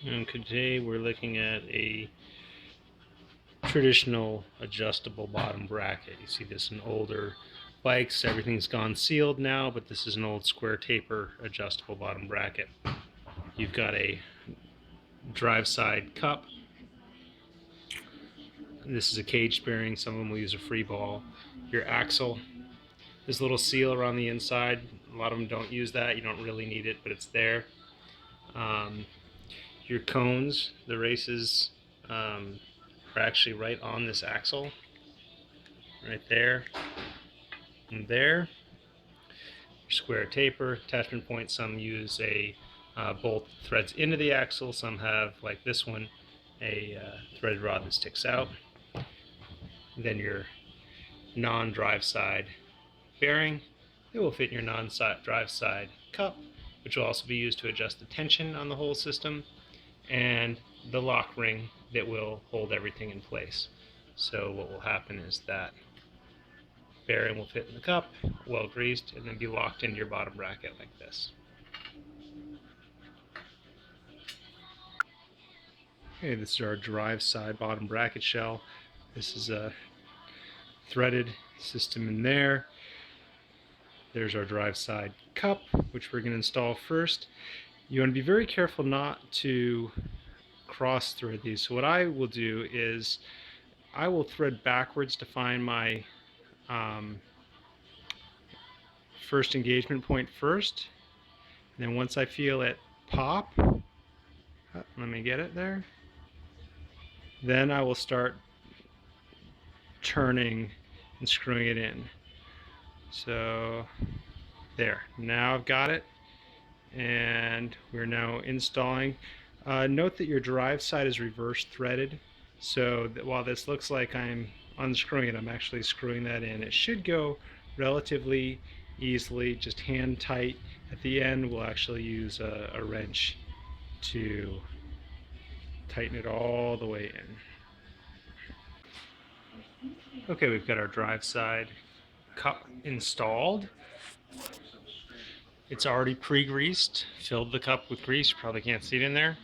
And today we're looking at a traditional adjustable bottom bracket. You see this in older bikes. Everything's gone sealed now, but this is an old square taper adjustable bottom bracket. You've got a drive side cup. This is a cage bearing. Some of them will use a free ball. Your axle. This little seal around the inside. A lot of them don't use that. You don't really need it, but it's there. Your cones, the races, are actually right on this axle, right there and there. Your square taper attachment point. Some use a bolt threads into the axle. Some have, like this one, a threaded rod that sticks out. And then your non-drive side bearing. It will fit in your non-drive side cup, which will also be used to adjust the tension on the whole system, and the lock ring that will hold everything in place. So what will happen is that bearing will fit in the cup, well greased, and then be locked into your bottom bracket like this. Okay, this is our drive side bottom bracket shell. This is a threaded system in there. There's our drive side cup, which we're going to install first. You want to be very careful not to cross thread these. So what I will do is I will thread backwards to find my first engagement point first. And then once I feel it pop, let me get it there, then I will start turning and screwing it in. So there, now I've got it, and we're now installing. Note that your drive side is reverse threaded, so that while this looks like I'm unscrewing it, I'm actually screwing that in. It should go relatively easily, just hand tight. At the end we'll actually use a wrench to tighten it all the way in. Okay, we've got our drive side cup installed. It's already pre-greased, filled the cup with grease. You probably can't see it in there,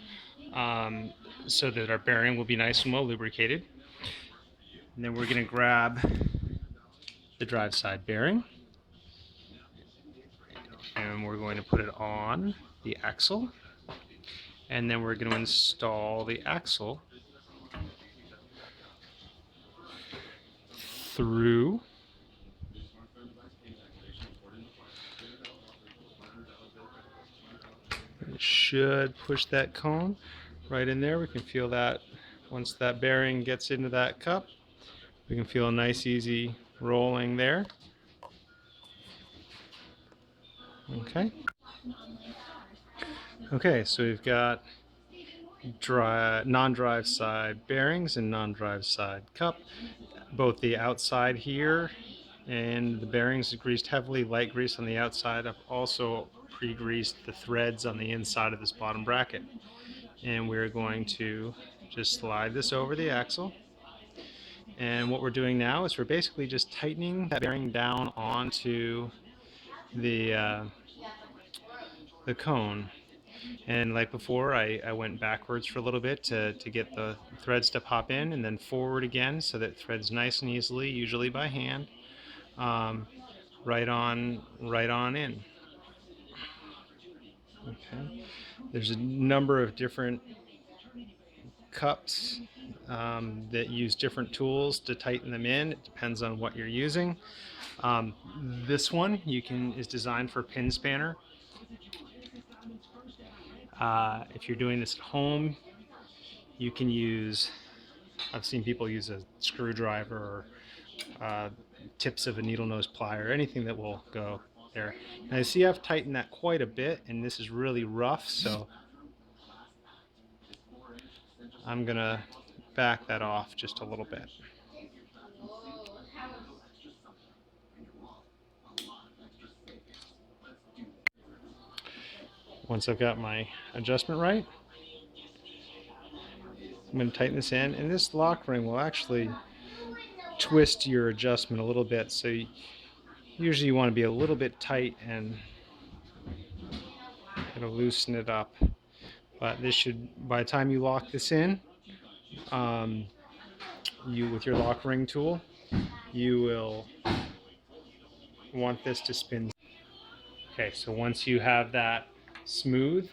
so that our bearing will be nice and well lubricated. And then we're going to grab the drive side bearing, and we're going to put it on the axle, and then we're going to install the axle through it. Should push that cone right in there. We can feel that once that bearing gets into that cup, we can feel a nice easy rolling there. Okay, so we've got non-drive side bearings and non-drive side cup. Both the outside here and the bearings are greased heavily, light grease on the outside. I've also pre-greased the threads on the inside of this bottom bracket. And we're going to just slide this over the axle. And what we're doing now is we're basically just tightening that bearing down onto the cone. And like before, I went backwards for a little bit to get the threads to pop in, and then forward again so that it threads nice and easily, usually by hand, right on in. Okay. There's a number of different cups that use different tools to tighten them in. It depends on what you're using. This one is designed for pin spanner. If you're doing this at home, you can use, I've seen people use a screwdriver or tips of a needle nose plier, anything that will go there. Now you see I've tightened that quite a bit, and this is really rough, so I'm gonna back that off just a little bit. Once I've got my adjustment right, I'm going to tighten this in, and this lock ring will actually twist your adjustment a little bit, so usually you want to be a little bit tight and it'll loosen it up. But this should, by the time you lock this in, you with your lock ring tool, you will want this to spin. Okay, so once you have that smooth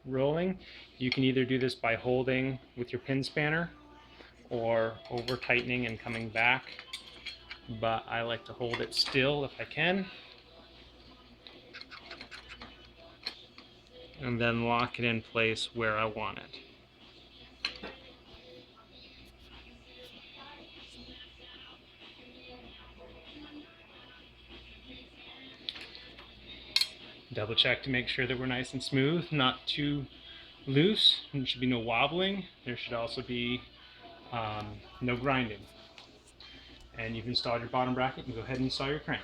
rolling, you can either do this by holding with your pin spanner or over tightening and coming back, but I like to hold it still if I can, and then lock it in place where I want it. Double check to make sure that we're nice and smooth, not too loose. There should be no wobbling. There should also be no grinding. And you've installed your bottom bracket, and go ahead and install your crank.